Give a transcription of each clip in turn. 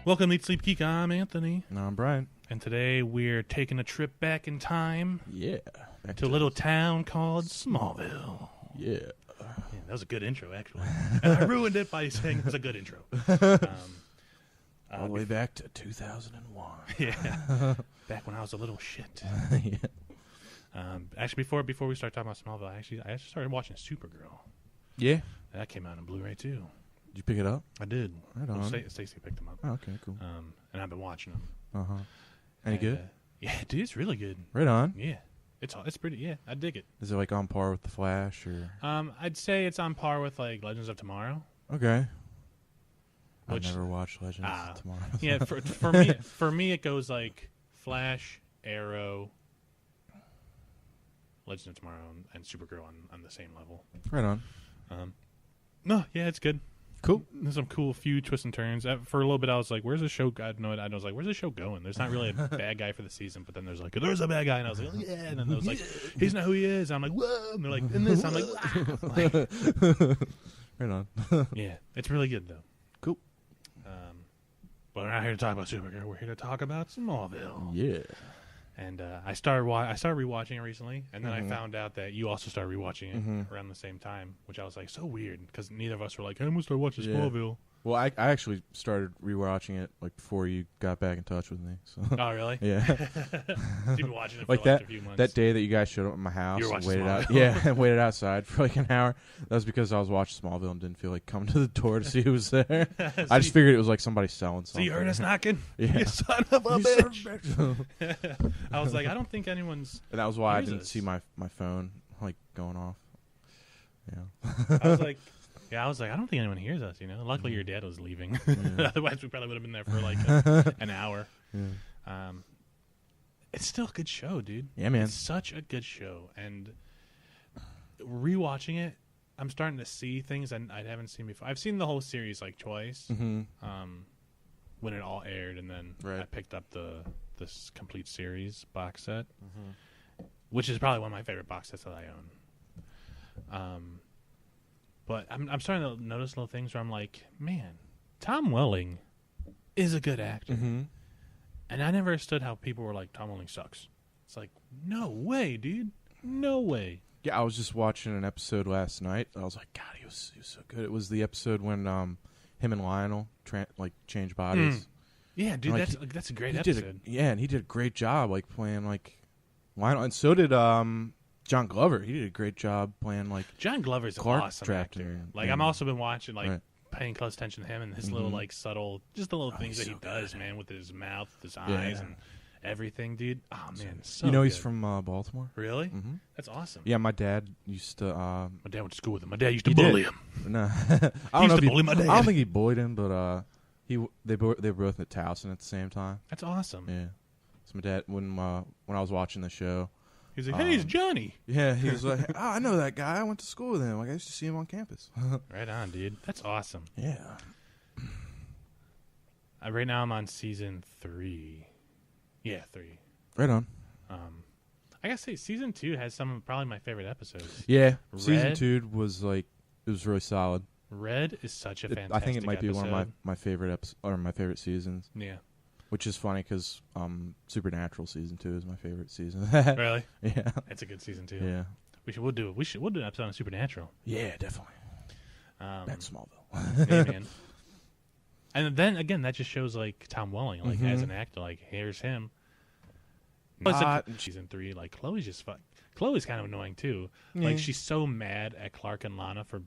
Welcome to Eat Sleep Geek. I'm Anthony. No, I'm Brian. And today we're taking a trip back in time. Yeah. To a little town called Smallville. Yeah. That was a good intro, actually. And I ruined it by saying it was a good intro. All the way back to 2001. Yeah. Back when I was a little shit. Yeah. Actually, before we start talking about Smallville, I actually started watching Supergirl. Yeah. That came out on Blu-ray, too. Did you pick it up? I did. Right on. Stacey picked them up. Oh, okay, cool. And I've been watching them. Uh-huh. Any good? Yeah, dude, it's really good. Right on. Yeah. It's pretty, yeah, I dig it. Is it like on par with The Flash or? I'd say it's on par with like Legends of Tomorrow. Okay. Which, I've never watched Legends of Tomorrow. Yeah, for me it goes like Flash, Arrow, Legends of Tomorrow, and Supergirl on the same level. Right on. No, yeah, it's good. Cool. There's some cool few twists and turns. For a little bit, I was like, "Where's the show?" I was like, "Where's the show going?" There's not really a bad guy for the season, but then there's like, "There's a bad guy," and I was like, oh, "Yeah," and then there was like, "He's not who he is." And I'm like, "Whoa!" And they're like, "In this," I'm like, "Wow!" Right on. Yeah, it's really good though. Cool. But we're not here to talk about Supergirl. We're here to talk about Smallville. Yeah. And I started rewatching it recently, and then I found out that you also started rewatching it around the same time, which I was like, so weird, because neither of us were like, hey, I'm going to start watching Smallville. Well, I actually started rewatching it like before you got back in touch with me. So. Oh, really? Yeah. You've been watching it for like a few months. That day that you guys showed up at my house and waited Smallville. and waited outside for like an hour. That was because I was watching Smallville and didn't feel like coming to the door to see who was there. I just figured it was like somebody selling something. So you heard us knocking? Yeah. You son of a bitch. I was like, I don't think anyone's... And that was why I didn't see my phone like going off. Yeah. I was like, I don't think anyone hears us, you know. Luckily, your dad was leaving. Yeah. Otherwise, we probably would have been there for like an hour. Yeah. It's still a good show, dude. Yeah, man. It's such a good show. And rewatching it, I'm starting to see things I haven't seen before. I've seen the whole series like twice when it all aired, and then I picked up this complete series box set, which is probably one of my favorite box sets that I own. But I'm starting to notice little things where I'm like, man, Tom Welling is a good actor. And I never understood how people were like, Tom Welling sucks. It's like, no way, dude. No way. Yeah, I was just watching an episode last night. I was like, God, he was so good. It was the episode when him and Lionel changed bodies. Yeah, dude, and, that's a great episode. And he did a great job like playing like Lionel. And so did John Glover. He did a great job playing like John Glover's an awesome actor. Like I've also been watching paying close attention to him and his little like subtle, just the little things that he does, man, with his mouth, his eyes, and everything, dude. Oh man, so you know good. He's from Baltimore. Really? Mm-hmm. That's awesome. Yeah, my dad used to. My dad went to school with him. My dad used to bully him. No, I don't bully my dad. I don't think he bullied him, but they were both at Towson at the same time. That's awesome. Yeah. So my dad, when I was watching the show. He's like, hey, it's Johnny. Yeah, he was like, oh, I know that guy. I went to school with him. Like, I used to see him on campus. Right on, dude. That's awesome. Yeah. Right now I'm on season 3. Yeah, 3. Right on. I gotta say, season 2 has some of probably my favorite episodes. Yeah, season 2 was like, it was really solid. Red is such a fantastic I think it might episode. be one of my favorite episodes, or my favorite seasons. Yeah. Which is funny because Supernatural season 2 is my favorite season. Really? Yeah. It's a good season too. Yeah. We'll do an episode on Supernatural. Yeah, definitely. Back to Smallville. Yeah, man. And then again, that just shows like Tom Welling, like as an actor, like here's him. Season 3, like Chloe's kind of annoying too. Yeah. Like she's so mad at Clark and Lana for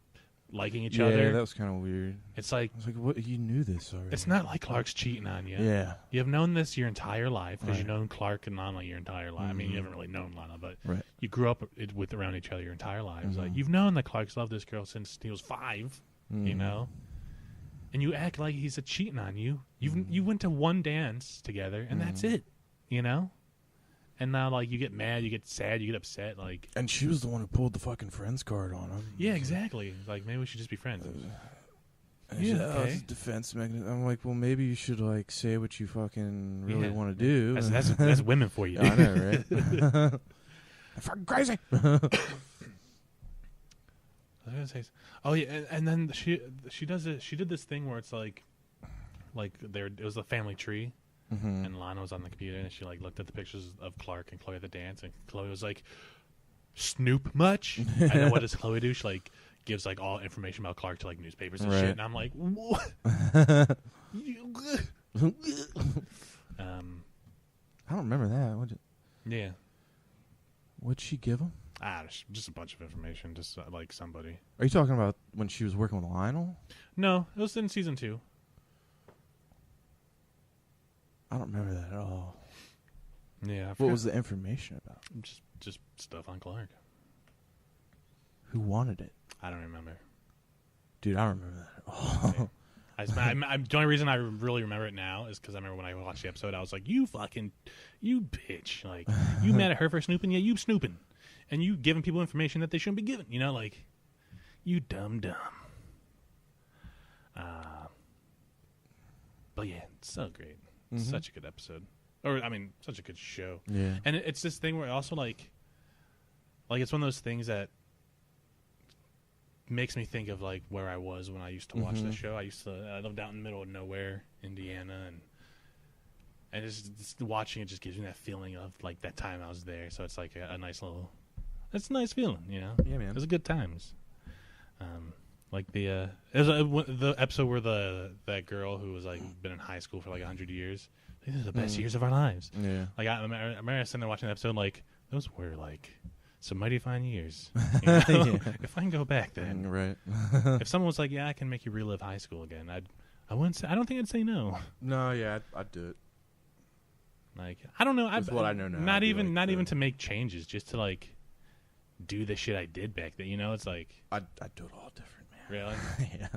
liking each other. Yeah, that was kind of weird. It's like, I was like, what? You knew this already. It's not like Clark's cheating on you. Yeah. You have known this your entire life because you've known Clark and Lana your entire life. I mean, you haven't really known Lana, but you grew up around each other your entire lives. Like you've known that Clark's loved this girl since he was 5, you know? And you act like he's cheating on you. You went to one dance together, and that's it, you know? And now, like, you get mad, you get sad, you get upset, like... And she was the one who pulled the fucking friends card on him. Yeah, exactly. Like, maybe we should just be friends. She's Yeah, like, okay. it's a defense mechanism. I'm like, well, maybe you should like say what you fucking really want to do. That's women for you. I know, right? I'm fucking crazy. I was gonna say, oh yeah, and then she does it. She did this thing where it's like there it was a family tree, and Lana was on the computer, and she like looked at the pictures of Clark and Chloe at the dance, and Chloe was like, "Snoop much?" And then what does Chloe do? She like gives like all information about Clark to like newspapers and shit, and I'm like, what? I don't remember that. Yeah. What'd she give him? Just a bunch of information, just like somebody. Are you talking about when she was working with Lionel? No, it was in season 2. I don't remember that at all. Yeah. What was the information about? Just stuff on Clark. Who wanted it? I don't remember. Dude, I don't remember that at all. The only reason I really remember it now is because I remember when I watched the episode, I was like, you bitch. Like, you mad at her for snooping? Yeah, you snooping. And you giving people information that they shouldn't be giving. You know, like, you dumb. But yeah, it's so great. Such a good episode. Or, I mean, such a good show. Yeah. And it's this thing where it also, like, it's one of those things that makes me think of, like, where I was when I used to watch the show. I lived out in the middle of nowhere, Indiana, and just watching it just gives me that feeling of, like, that time I was there. So it's, like, a nice little... It's a nice feeling, you know? Yeah, man. It was good times. Like it was the episode where that girl who was like been in high school for like 100 years. These are the best years of our lives. Yeah. Like I remember sitting there watching the episode. Like those were like some mighty fine years. You know? Yeah. If I can go back then, Right. if someone was like, "Yeah, I can make you relive high school again," I wouldn't say. I don't think I'd say no. No, yeah, I'd do it. Like I don't know. That's what I know now. Not even like even to make changes, just to like do the shit I did back then. You know, it's like I'd do it all different, man. Really? Yeah.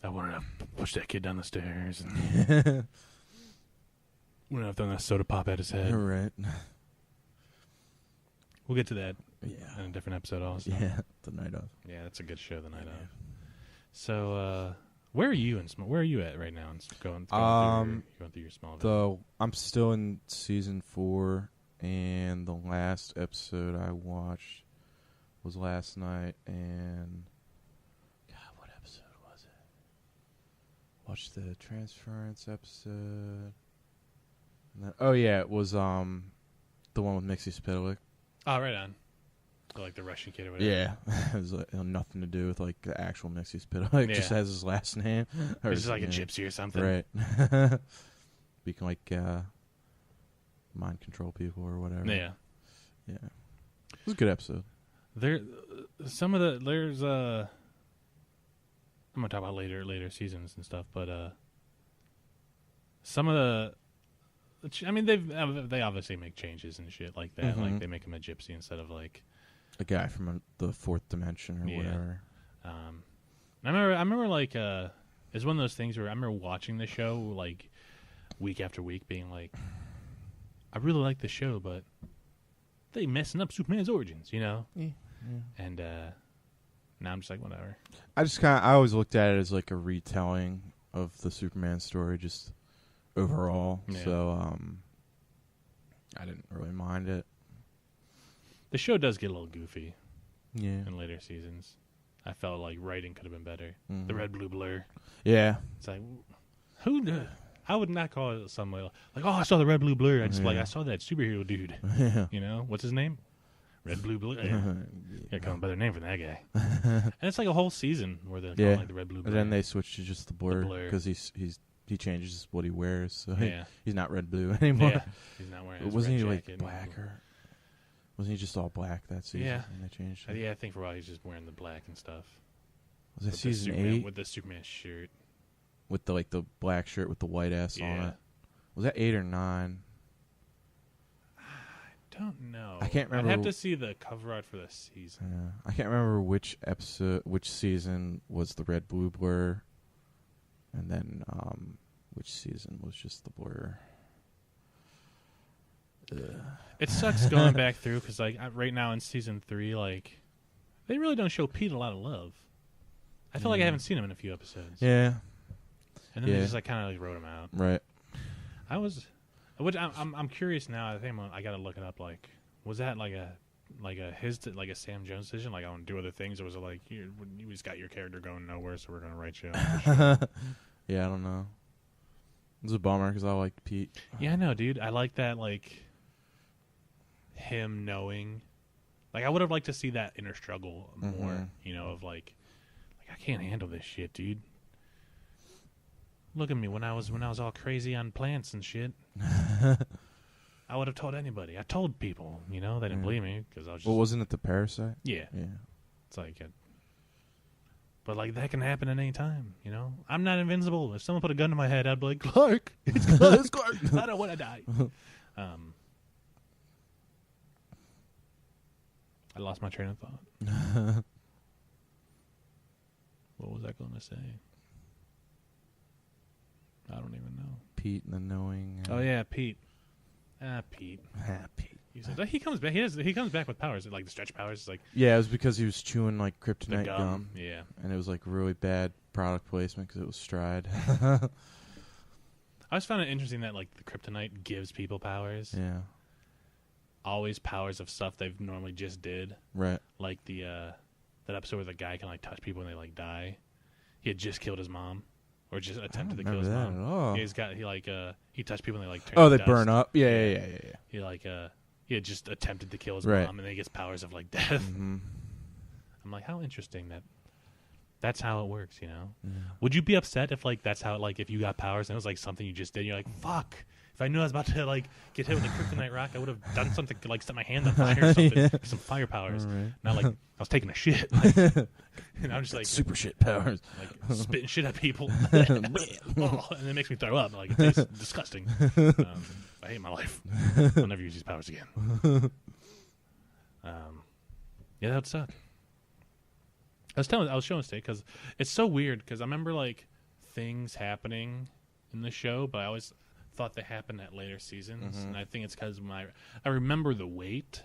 I wanted to push that kid down the stairs and wouldn't have done that soda pop at his head. Right. We'll get to that Yeah. in a different episode also. Yeah. The night of. Yeah, that's a good show, The Night Of. So, where are you where are you at right now? Going through your Smallville. I'm still in season 4, and the last episode I watched was last night, and God, what episode was it? Watched the transference episode. And then, oh yeah, it was the one with Mixie Spitalik. Oh, right on. So, like the Russian kid or whatever. Yeah, it was nothing to do with like the actual Mixie Spitalik. Yeah. Just has his last name. Or just like a gypsy or something. Right. We can like mind control people or whatever. Yeah. Yeah. It was a good episode. There's I'm gonna talk about later seasons and stuff, but some of I mean they obviously make changes and shit like that. Mm-hmm. Like they make him a gypsy instead of like A guy from the fourth dimension or whatever. I remember like it's one of those things where I remember watching the show like week after week, being like, I really like the show, but they messing up Superman's origins, you know? Yeah. And now I'm just like, whatever. I always looked at it as like a retelling of the Superman story, just overall. Yeah. So I didn't really mind it. The show does get a little goofy Yeah. in later seasons. I felt like writing could have been better. Mm-hmm. The red blue blur. Yeah. It's like, I would not call it somebody like, oh, I saw the red blue blur. I just like, I saw that superhero dude. Yeah. You know, what's his name? Red blue blur. Yeah, come a better name for that guy. And it's like a whole season where they're calling like the red blue blur. And then they switched to just the blur blur. because he changes what he wears, so Yeah. he's not red blue anymore. Yeah, he's not wearing his Wasn't red he like jacket. black or wasn't he just all black that season? Yeah. And they changed it? Yeah, I think for a while he's just wearing the black and stuff. Was that With season the 8 with the Superman shirt? with the the black shirt with the white S on Yeah. it? Was that 8 or 9? Don't know. I can't remember. I'd have to see the cover art for the season. Yeah, I can't remember which season was the red blue blur, and then which season was just the blur. It sucks going back through because like right now in season 3, like they really don't show Pete a lot of love. I feel like I haven't seen him in a few episodes. Yeah. And then they just like kind of like wrote him out. Right. I'm curious now. I think I gotta look it up. Like, was that like a Sam Jones decision? Like, I want to do other things, or was it like you just got your character going nowhere, so we're gonna write you? Yeah, I don't know. It was a bummer because I liked Pete. Yeah, I know, dude. I like that. Like him knowing. Like, I would have liked to see that inner struggle more. You know, of like I can't handle this shit, dude. Look at me when I was all crazy on plants and shit. I would have told anybody. I told people, you know, they didn't believe me because I was just. Well, wasn't it the parasite? Yeah. Yeah. It's like but like that can happen at any time, you know. I'm not invincible. If someone put a gun to my head, I'd be like, Clark, it's Clark. It's Clark. I don't want to die. I lost my train of thought. What was I going to say? I don't even know. Pete and the knowing. Oh yeah, Pete. Pete. Pete. He comes back. He comes back with powers, like the stretch powers. It's like yeah, it was because he was chewing like kryptonite gum. Yeah, and it was like really bad product placement because it was Stride. I always found it interesting that like the kryptonite gives people powers. Yeah. Always powers of stuff they've normally just did. Right. Like that episode where the guy can like touch people and they like die. He had just killed his mom. Or just attempted to kill his mom. Oh. Yeah, he touched people and they like turn. Oh, they dust. burn up. Yeah. He had just attempted to kill his right. mom and then he gets powers of like death. Mm-hmm. I'm like, how interesting that's how it works, you know? Yeah. Would you be upset if like that's how like if you got powers and it was like something you just did and you're like, fuck. If I knew I was about to like get hit with a kryptonite rock, I would have done something to like set my hand on fire or something. Yeah. Some fire powers. Right. Not like I was taking a shit. Like, and I'm just like super shit powers. Like spitting shit at people. And it makes me throw up. Like it tastes disgusting. I hate my life. I'll never use these powers again. Yeah, that would suck. I was showing State because it's so weird because I remember like things happening in the show, but I always thought they happened at later seasons, and I think it's because I remember the weight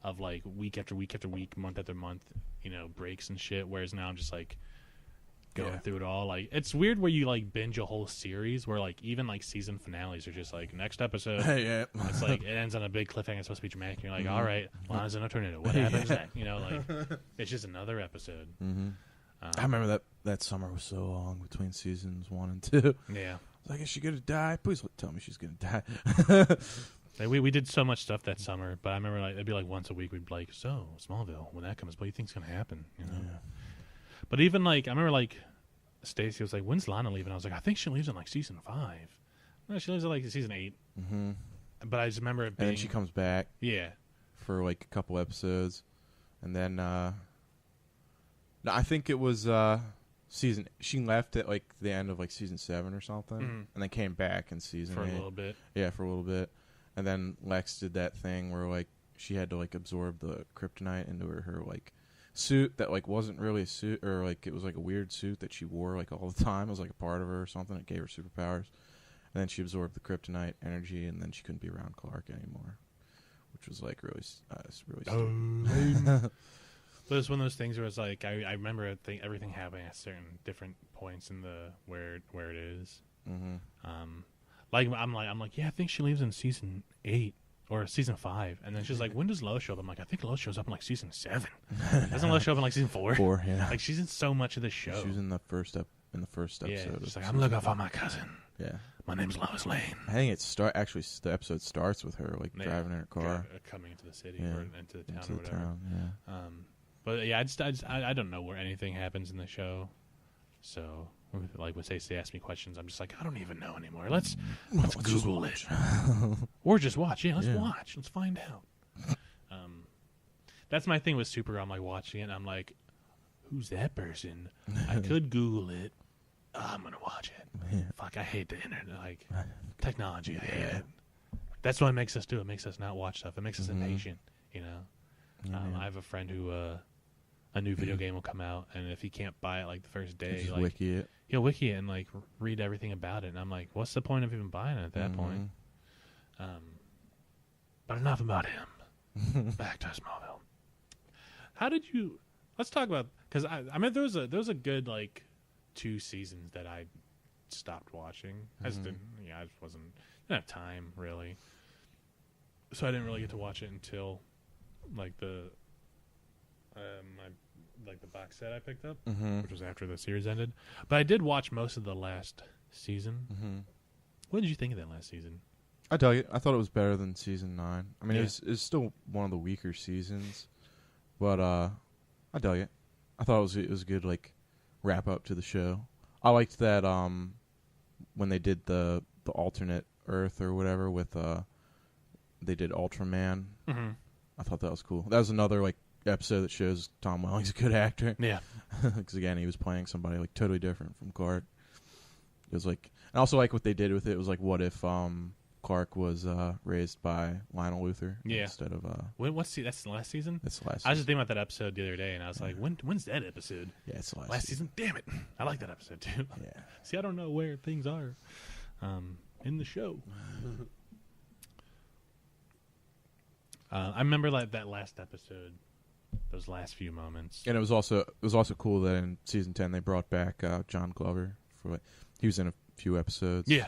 of like week after week after week, month after month, you know, breaks and shit. Whereas now I'm just like going through it all. Like it's weird where you like binge a whole series where like even like season finales are just like next episode. Yeah. It's like it ends on a big cliffhanger. It's supposed to be dramatic. And you're like, all right, Lana's in a tornado. What happens next? You know, like it's just another episode. I remember that summer was so long between seasons 1 and 2. Yeah. Like, is she gonna die? Please tell me she's gonna die. Like, we did so much stuff that summer, but I remember like it'd be like once a week we'd be like, so Smallville, when that comes, what do you think's gonna happen? You know. Yeah. But even like I remember like Stacey was like, when's Lana leaving? I was like, I think she leaves in like season 5. No, she leaves in like season 8. Mm-hmm. But I just remember it being. And then she comes back. Yeah. For like a couple episodes, and then no, I think it was season. She left at like the end of like season 7 or something, and then came back in season for 8. A little bit. Yeah, for a little bit, and then Lex did that thing where like she had to like absorb the kryptonite into her like suit that like wasn't really a suit, or like it was like a weird suit that she wore like all the time. It was like a part of her or something. It gave her superpowers, and then she absorbed the kryptonite energy, and then she couldn't be around Clark anymore, which was like really stupid. But it's one of those things where it's like I remember everything happening at certain different points in the where it is. Like I'm like yeah, I think she leaves in season 8 or season 5, and then she's like, when does Lois show up? I'm like, I think Lois shows up in like season 7. Doesn't Lois show up in like season 4? 4, yeah. Like she's in so much of the show. She was in the first episode. Yeah, she's like, I'm looking for my cousin. Yeah. My name's Lois Lane. I think actually the episode starts with her like driving in her car, coming into the city or into the town or whatever. Yeah. But yeah, I don't know where anything happens in the show, so like when Stacey asks me questions, I'm just like, I don't even know anymore. Let's Google it, or just watch. Yeah, let's watch. Let's find out. That's my thing with Super. I'm like watching it, and I'm like, who's that person? I could Google it. I'm gonna watch it. Yeah. Fuck, I hate the internet, like technology. I hate it. That's what makes us do. It makes us not watch stuff. It makes us impatient. You know. I have a friend who a new video game will come out, and if he can't buy it like the first day, just like wiki it. He'll wiki it and like read everything about it. And I'm like, what's the point of even buying it at that point? But enough about him. Back to Smallville. How did you? Let's talk about because I mean there was a good like 2 seasons that I stopped watching. I just didn't. Yeah, I just didn't have time really, so I didn't really get to watch it until like the the box set I picked up, which was after the series ended. But I did watch most of the last season. What did you think of that last season? I dug it. I thought it was better than season 9. I mean, it's still one of the weaker seasons, but I dug it. I thought it was a good like wrap up to the show. I liked that when they did the alternate Earth or whatever with they did Ultraman. I thought that was cool. That was another like episode that shows Tom Welling's a good actor. Yeah, because again he was playing somebody like totally different from Clark. It was like, and also like what they did with it was like, what if Clark was raised by Lionel Luthor instead of that's the last season? That's the last I was just thinking about that episode the other day and I was like, when's that episode? Yeah, it's the last season. Damn it, I like that episode too. Yeah. See, I don't know where things are in the show. I remember like that last episode, those last few moments. And it was also cool that in season 10 they brought back John Glover for he was in a few episodes. Yeah.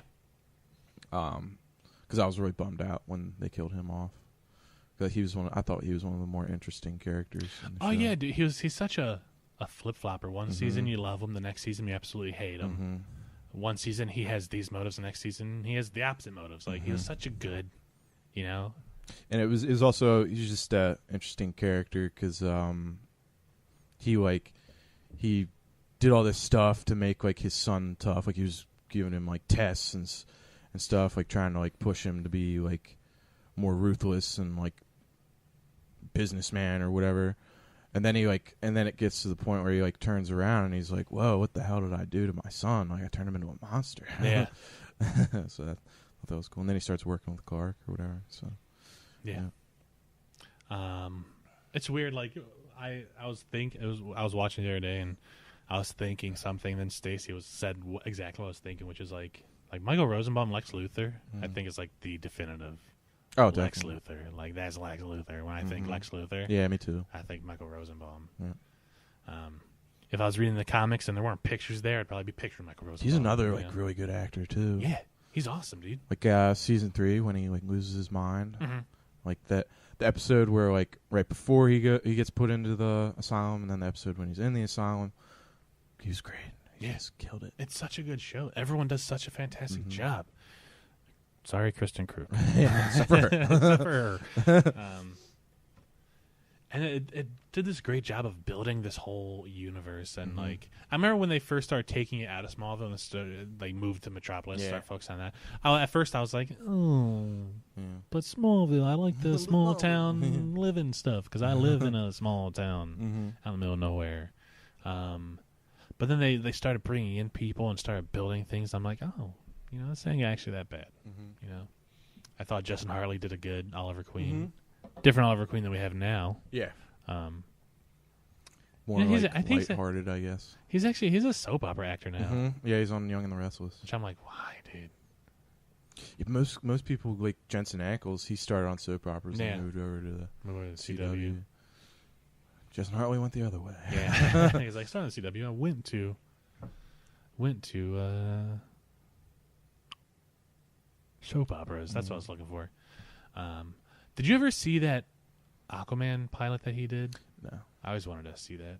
Because I was really bummed out when they killed him off. Because I thought he was one of the more interesting characters. In the show. Yeah, dude, he's such a flip flopper. One season you love him, the next season you absolutely hate him. One season he has these motives, the next season he has the opposite motives. Like he was such a good, And it was also he's just an interesting character because he did all this stuff to make like his son tough. Like he was giving him like tests and stuff, like trying to like push him to be like more ruthless and like businessman or whatever. And then it gets to the point where he like turns around and he's like, "Whoa, what the hell did I do to my son? Like I turned him into a monster." Yeah. So I thought that was cool. And then he starts working with Clark or whatever. So yeah. It's weird. Like I was watching the other day and I was thinking something. Then Stacy said exactly what I was thinking, which is like Michael Rosenbaum, Lex Luthor. I think is like the definitive. Lex definitely. Luthor. Like that's Lex Luthor. When I think Lex Luthor, yeah, me too. I think Michael Rosenbaum. Yeah. If I was reading the comics and there weren't pictures there, I'd probably be picturing Michael Rosenbaum. He's another like really good actor too. Yeah, he's awesome, dude. Like season 3 when he like loses his mind, like the episode where like right before he gets put into the asylum, and then the episode when he's in the asylum, he was great. He just killed it. It's such a good show. Everyone does such a fantastic job. Sorry, Kristen Krug. Except for her. And it did this great job of building this whole universe. And like, I remember when they first started taking it out of Smallville and they moved to Metropolis, start focusing on that. At first, I was like, but Smallville, I like the small town living stuff because I live in a small town out in the middle of nowhere. But then they started bringing in people and started building things. I'm like, oh, this ain't actually that bad. I thought Justin Hartley did a good Oliver Queen. Different Oliver Queen than we have now. Yeah. More lighthearted, I guess. He's a soap opera actor now. Yeah, he's on Young and the Restless. Which I'm like, why, dude? Yeah, most people like Jensen Ackles. He started on soap operas and moved over to the CW. Justin Hartley went the other way. Yeah, he's like starting the CW. I went to soap operas. That's what I was looking for. Did you ever see that Aquaman pilot that he did? No. I always wanted to see that,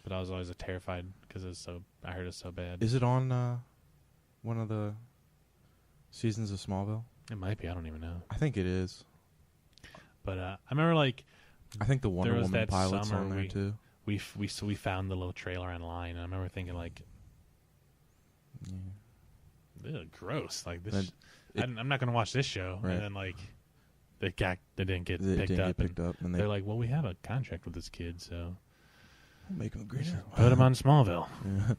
but I was always terrified because I heard it's so bad. Is it on one of the seasons of Smallville? It might be. I don't even know. I think it is. But I remember I think the Wonder Woman pilot's on there too. We found the little trailer online, and I remember thinking like, gross. Like this, I'm not going to watch this show. Right. And then like, they didn't get picked up. And they're like, well, we have a contract with this kid, so we'll make him greener. Put him on Smallville. Yeah.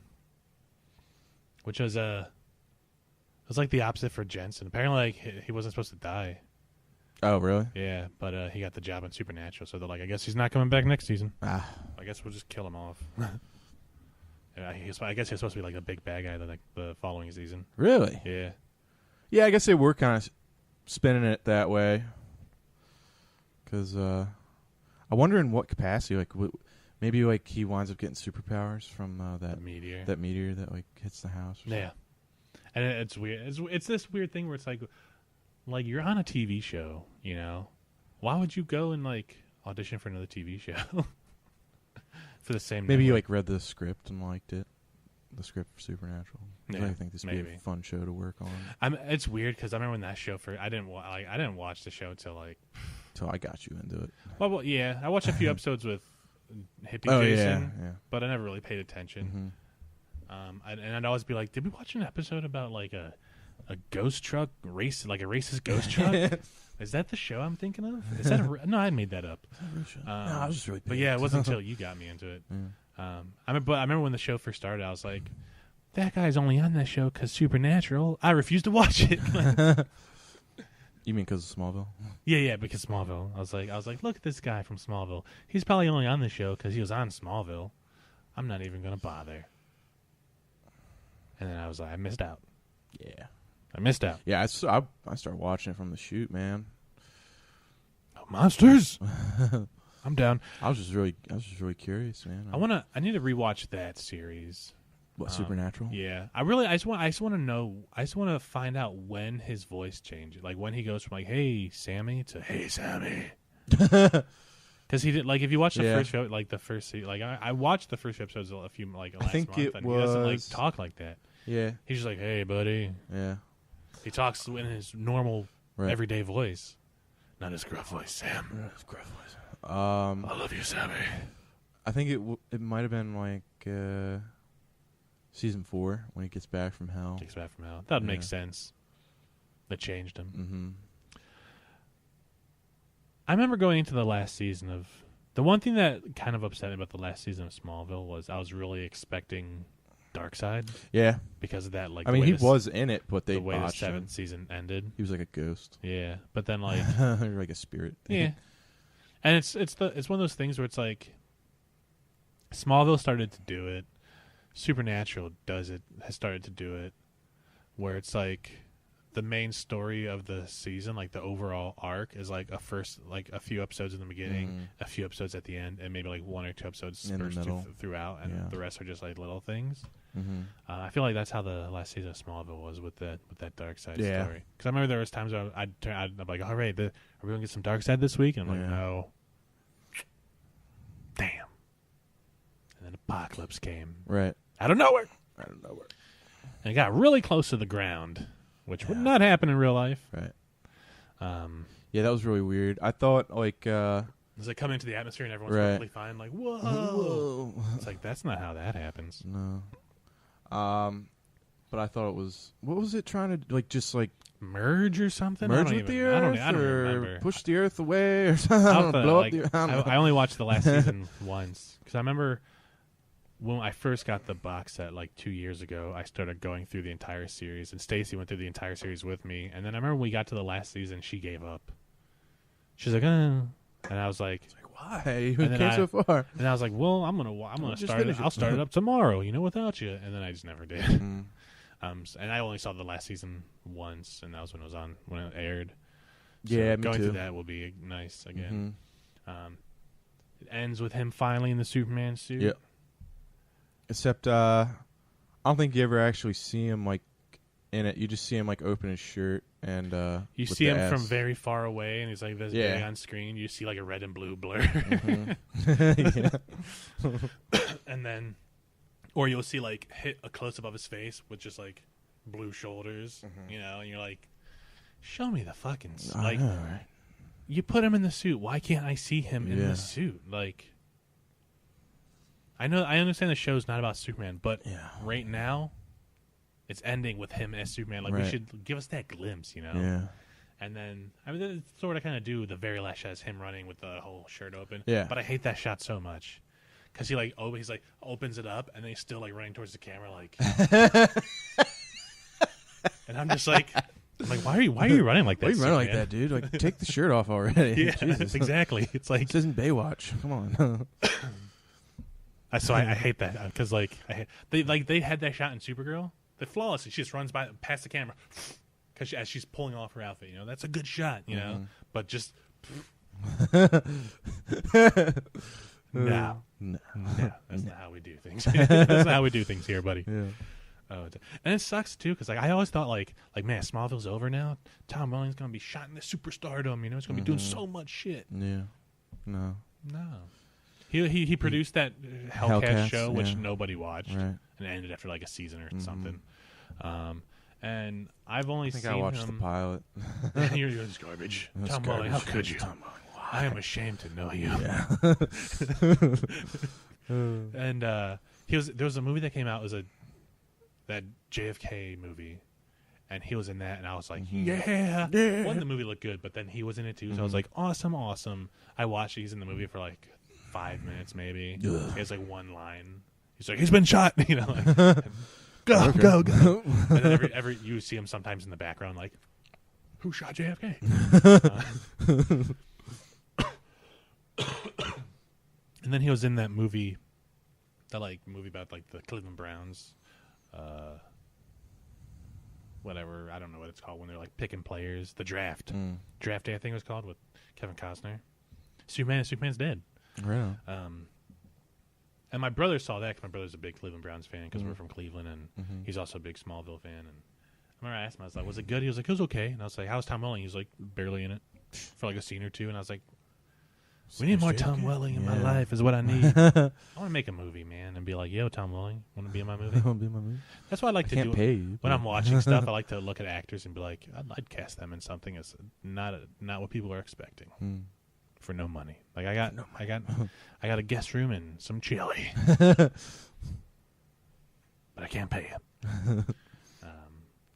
Which was it was like the opposite for Jensen. Apparently, like he wasn't supposed to die. Oh, really? Yeah, but he got the job on Supernatural, so they're like, I guess he's not coming back next season. I guess we'll just kill him off. I guess he's supposed to be like a big bad guy like the following season. Really? Yeah. Yeah, I guess they were kind of spinning it that way. Because I wonder in what capacity, like, Maybe like he winds up getting superpowers from that meteor. That meteor that like hits the house. Or yeah, and it's weird. It's this weird thing where it's like you're on a TV show, you know. Why would you go and like audition for another TV show for the same? Maybe network? you like read the script and liked it. The script for Supernatural. Yeah, I think this would be a fun show to work on. It's weird because I remember when that show I didn't watch the show until like. So I got you into it. Well, yeah, I watched a few episodes with Hippie Jason, but I never really paid attention. And I'd always be like, "Did we watch an episode about like a ghost truck race, like a racist ghost truck? Is that the show I'm thinking of? Is that no? I made that up. No, I was just really. But yeah, it wasn't until you got me into it. Yeah. I remember when the show first started, I was like, "That guy's only on that show because Supernatural." I refused to watch it. You mean because of Smallville? Yeah, because Smallville. I was like, look at this guy from Smallville. He's probably only on the show because he was on Smallville. I'm not even gonna bother. And then I was like, I missed out. Yeah, I missed out. Yeah, I started watching it from the shoot, man. Oh, monsters! I'm down. I was just really curious, man. I need to rewatch that series. What, Supernatural? Yeah, I just want to know. I just want to find out when his voice changes, like when he goes from like "Hey Sammy" to "Hey Sammy." Because he did like if you watch the first show, like the first like I watched the first episodes a few like last month, and he doesn't like talk like that. Yeah, he's just like, "Hey, buddy." Yeah, he talks in his normal everyday voice, not his gruff voice. Sam, his gruff voice. I love you, Sammy. I think it might have been like. Season 4 when he gets back from hell. That makes sense. That changed him. Mm-hmm. I remember going into the last season of the one thing that kind of upset me about the last season of Smallville was I was really expecting Darkseid. Yeah, because of that. Like, I mean, he was in it, but the way the seventh season ended. He was like a ghost. Yeah, but then like like a spirit. Yeah, and it's one of those things where it's like Smallville started to do it. Supernatural has started to do it, where it's like the main story of the season, like the overall arc, is like a few episodes in the beginning, a few episodes at the end, and maybe like one or two episodes dispersed throughout, and the rest are just like little things. Mm-hmm. I feel like that's how the last season of Smallville was with that Darkseid story. Because I remember there was times where I'd be like, "All right, are we gonna get some Darkseid this week?" And I'm like, "No." Damn. And then Apocalypse came. Right. Out of nowhere. And it got really close to the ground, which would not happen in real life. Right. Yeah, that was really weird. I thought, like... Does it come into the atmosphere and everyone's perfectly fine? Like, whoa. It's like, that's not how that happens. No. But I thought it was... What was it trying to, like, just, like... Merge or something? Merge with the Earth? I don't remember. Push the Earth away or something? Blow up the Earth? I only watched the last season once. Because I remember... When I first got the box set like 2 years ago, I started going through the entire series, and Stacy went through the entire series with me. And then I remember when we got to the last season, she gave up. She's like, and I was like, why? You came so far. And I was like, well, I'm gonna start it. I'll start it up tomorrow, without you. And then I just never did. And I only saw the last season once, and that was when it aired. So yeah, me going too. through that will be nice again. It ends with him finally in the Superman suit. Yep. Except, I don't think you ever actually see him, like, in it. You just see him, like, open his shirt and, you see him from very far away, and he's, like, this big on screen. You see, like, a red and blue blur. And then, or you'll see, like, hit a close-up of his face with just, like, blue shoulders, and you're like, show me the fucking... Like, know, right? You put him in the suit. Why can't I see him in the suit? Like... I understand the show's not about Superman, but right now, it's ending with him as Superman. Like, we should give us that glimpse, Yeah. And then, I mean, that's sort of kind of do the very last shot is him running with the whole shirt open. Yeah. But I hate that shot so much. Because he, he's opens it up, and then he's still, running towards the camera, like... And I'm just like... why are you running like that? Why are you running like that, dude? Like, take the shirt off already. Yeah, Jesus. Exactly. It's like... This isn't Baywatch. Come on. So I hate that because they had that shot in Supergirl. They flawlessly. She just runs past the camera because as she's pulling off her outfit. That's a good shot. But just No. No. That's not how we do things. That's not how we do things here, buddy. Yeah. And it sucks too, because I always thought like man, Smallville's over now. Tom Welling's gonna be shot into superstardom. He's gonna be doing so much shit. Yeah. No. He produced that Hellcat show, which yeah. nobody watched, Right. and it ended after like a season or something. And I've only I think seen I watched him. the pilot. You're just garbage. That's Tom Welling, how garbage. could you? Tom Welling, why? I am ashamed to know you. Yeah. And there was a movie that came out. It was that JFK movie, and he was in that, and I was like, yeah. One, the movie looked good, but then he was in it too, so I was like, awesome. I watched it. He's in the movie for like 5 minutes, maybe. He has like one line. He's like, he's been shot. Like, go. And then every you see him sometimes in the background, like, who shot JFK? And then he was in that movie, about like the Cleveland Browns, whatever, I don't know what it's called when they're like picking players. The draft day, I think it was called, with Kevin Costner. Superman's dead. Right. And my brother saw that because my brother's a big Cleveland Browns fan because we're from Cleveland, and he's also a big Smallville fan. And I remember I asked him, I was like, was it good? He was like, it was okay. And I was like, how's Tom Welling? He was like, barely in it for like a scene or two. And I was like, we need more Tom Welling in my life is what I need. I want to make a movie, man, and be like, yo, Tom Welling, want to be in my movie? That's what I like to do. Pay you, when I'm watching stuff, I like to look at actors and be like, I'd cast them in something that's not what people are expecting. For no money. Like I got a guest room and some chili. But I can't pay you.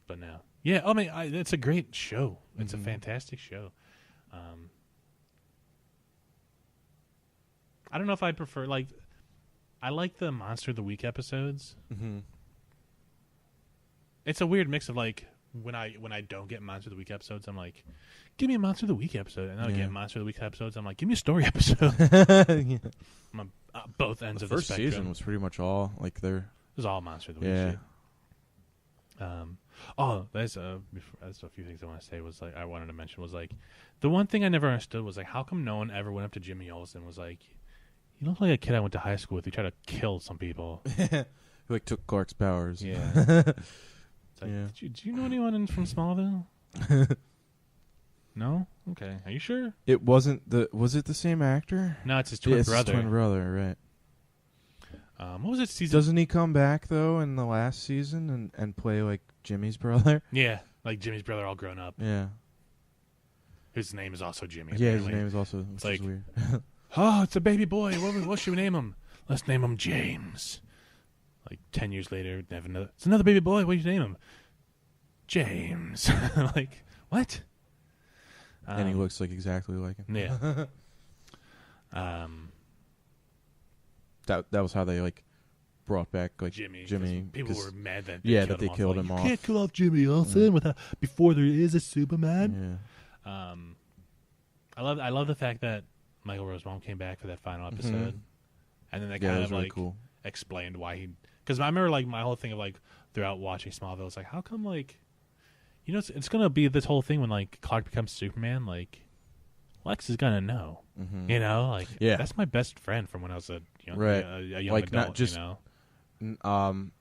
But no. Yeah, I mean, it's a great show. It's a fantastic show. I don't know if I prefer, like, I like the Monster of the Week episodes. It's a weird mix of, like, when I don't get Monster of the Week episodes, I'm like, give me a Monster of the Week episode. And then I get Monster of the Week episodes, I'm like, give me a story episode. I'm on both ends of the spectrum. The first season was pretty much all, like, there. It was all Monster of the Week shit. There's a few things I want to say. I wanted to mention was like, the one thing I never understood was like, how come no one ever went up to Jimmy Olsen and was like, you look like a kid I went to high school with. You tried to kill some people. Who like took Clark's powers. Yeah. It's like, did you know anyone from Smallville? No? Okay. Are you sure? It wasn't was it the same actor? No, it's his twin brother. His twin brother, right. What was it season? Doesn't he come back though in the last season and play like Jimmy's brother? Yeah, like Jimmy's brother all grown up. Yeah. His name is also Jimmy. Yeah, apparently. his name is also, it's like, weird. Oh, it's a baby boy. What should we name him? Let's name him James. Like 10 years later, it's another baby boy. What do you name him? James. Like, what? And he looks like exactly like him. Yeah. That was how they like brought back like Jimmy. Jimmy. People were mad that they killed him off. You can't kill off Jimmy Olsen before there is a Superman. Yeah. I love the fact that Michael Rosenbaum came back for that final episode, and then they kind of really like cool. explained why he. Because I remember like my whole thing of like throughout watching Smallville, it's like, how come like, it's gonna be this whole thing when like Clark becomes Superman, like Lex is gonna know, like that's my best friend from when I was a young like adult, not just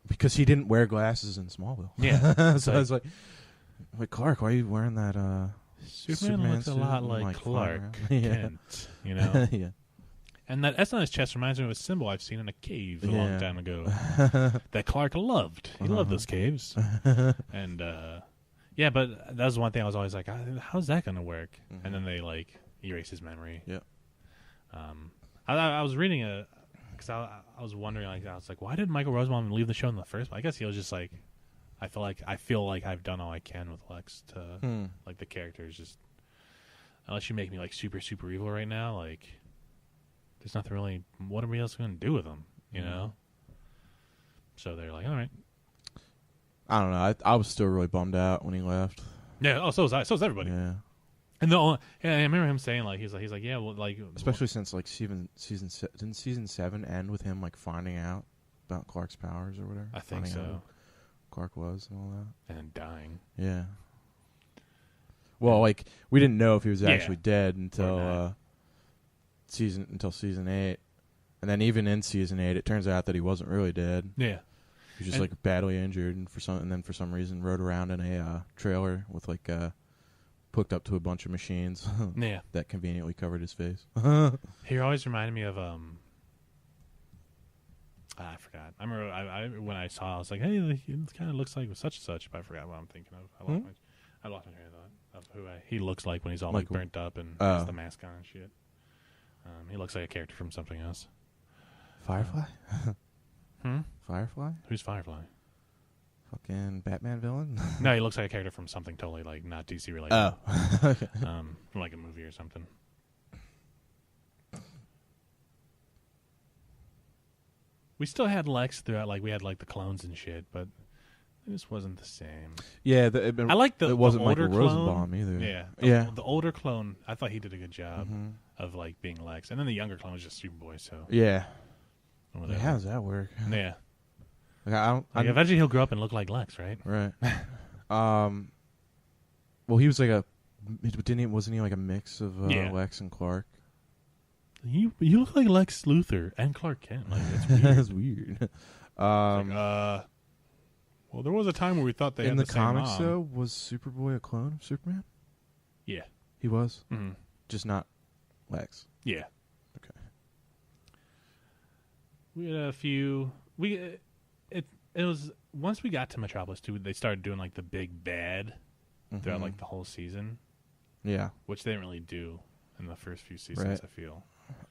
because he didn't wear glasses in Smallville. Yeah, so I was like Clark, why are you wearing that? Superman looks a lot like Clark Kent, yeah. And that S on his chest reminds me of a symbol I've seen in a cave a long time ago that Clark loved. He loved those caves. And, but that was one thing I was always like, how's that going to work? And then they, like, erase his memory. Yeah. I was reading because I was wondering, like, I was like, why did Michael Rosenbaum leave the show in the first place? I guess he was just like, I feel like I've done all I can with Lex to, like, the character is just, unless you make me, like, super, super evil right now, like, there's nothing really, what are we else going to do with him, you know? So they're like, all right. I don't know. I was still really bummed out when he left. Yeah, so was I. So was everybody. Yeah. And I remember him saying, like, he's like, yeah, well, like. Especially since, like, didn't season 7 end with him, like, finding out about Clark's powers or whatever? I think so. Clark was and all that. And then dying. Yeah. Well, like, we didn't know if he was actually dead until season 8, And then even in season 8, it turns out that he wasn't really dead. Yeah. He was just like badly injured, and then for some reason rode around in a trailer with like hooked up to a bunch of machines. Yeah. That conveniently covered his face. He always reminded me of I forgot. I remember when I saw it, I was like, hey, he kind of looks like such and such, but I forgot what I'm thinking of. I lost my train of thought of who he looks like when he's all like burnt up and has the mask on and shit. He looks like a character from something else. Firefly? Firefly? Who's Firefly? Fucking Batman villain? No, he looks like a character from something totally like not DC related. Oh. Okay. From like a movie or something. We still had Lex throughout, like we had like the clones and shit, but it just wasn't the same. Yeah, I like it wasn't the older Michael Rosenbaum either. Yeah, the older clone. I thought he did a good job of like being Lex, and then the younger clone was just Superboy. So yeah, whatever. How does that work? Yeah, like eventually he'll grow up and look like Lex, right? Right. Well, he was like wasn't he like a mix of Lex and Clark? You look like Lex Luthor and Clark Kent. Like it's weird. That's weird. Well, there was a time where we thought they in had the comics same mom. though. Was Superboy a clone of Superman? Yeah, he was. Mm-hmm. Just not Lex. Yeah. Okay. We had a few. It was once we got to Metropolis 2, they started doing like the big bad throughout like the whole season. Yeah, which they didn't really do in the first few seasons. Right. I feel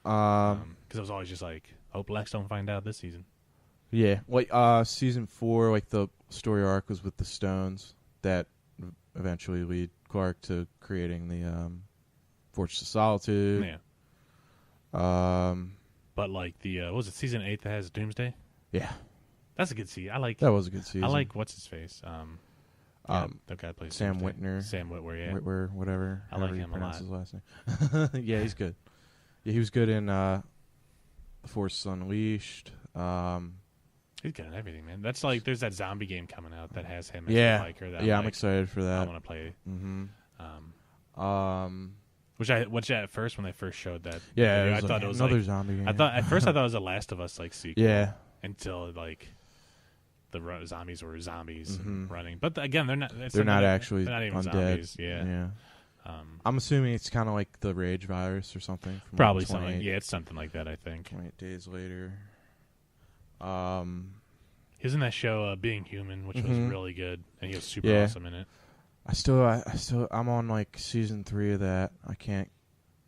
because it was always just like, hope Lex don't find out this season. Yeah, like season 4, like the story arc was with the Stones that eventually lead Clark to creating the Fortress of Solitude. Yeah. But like the what was it, season 8 that has Doomsday? Yeah, that's a good season. That was a good season. I like what's his face. The guy plays Sam Doomsday. Witwer. Sam Witwer, yeah. Witwer, whatever. I like him a lot. His last name. Yeah, he's good. Yeah, he was good in The Force Unleashed. He's good at everything, man. That's like there's that zombie game coming out that has him as the biker. That I'm excited for that. I want to play. Mm-hmm. Which at first when they first showed that, yeah, I thought it was another like, zombie game. I thought at first it was a Last of Us like sequel. Yeah. Until like the zombies were zombies and running, but again they're not. They're not actually they're not even undead. zombies. Yeah. I'm assuming it's kind of like the Rage virus or something. From Probably something. Yeah, it's something like that. I think. 28 days later. He was in that show Being Human, which was really good, and he was super awesome in it. I'm on like season 3 of that. I can't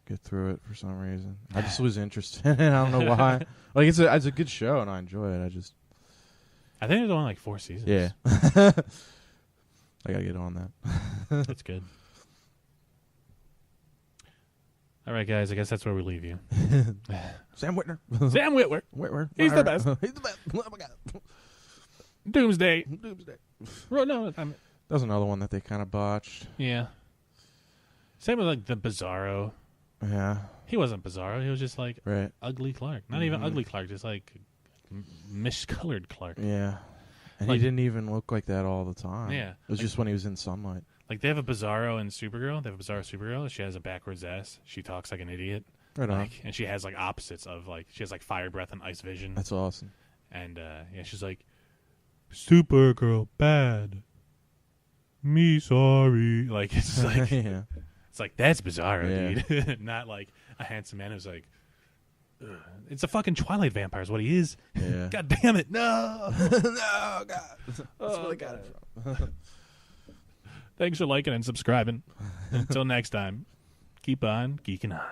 get through it for some reason. I just was interested in it. I don't know why. Like it's a good show and I enjoy it. I think there's only like 4 seasons. Yeah. I gotta get on that. That's good. All right, guys. I guess that's where we leave you. Sam Witwer. Sam Witwer. He's the best. He's the best. Oh my god. Doomsday. Well, no, that was another one that they kind of botched. Yeah. Same with like the Bizarro. Yeah. He wasn't Bizarro. He was just like ugly Clark. Not even ugly Clark. Just like miscolored Clark. Yeah. And like, he didn't even look like that all the time. Yeah. It was just when he was in sunlight. Like they have a Bizarro and Supergirl. They have a Bizarro Supergirl. She has a backwards S. She talks like an idiot. Right on. And she has like opposites of like she has like fire breath and ice vision. That's awesome. And she's like, Supergirl bad. Me sorry. Like it's like it's like that's Bizarro, dude. Not like a handsome man who's like, ugh. It's a fucking Twilight vampire is what he is. Yeah. God damn it. No. No, God. That's where I got it from. Thanks for liking and subscribing. Until next time, keep on geeking on.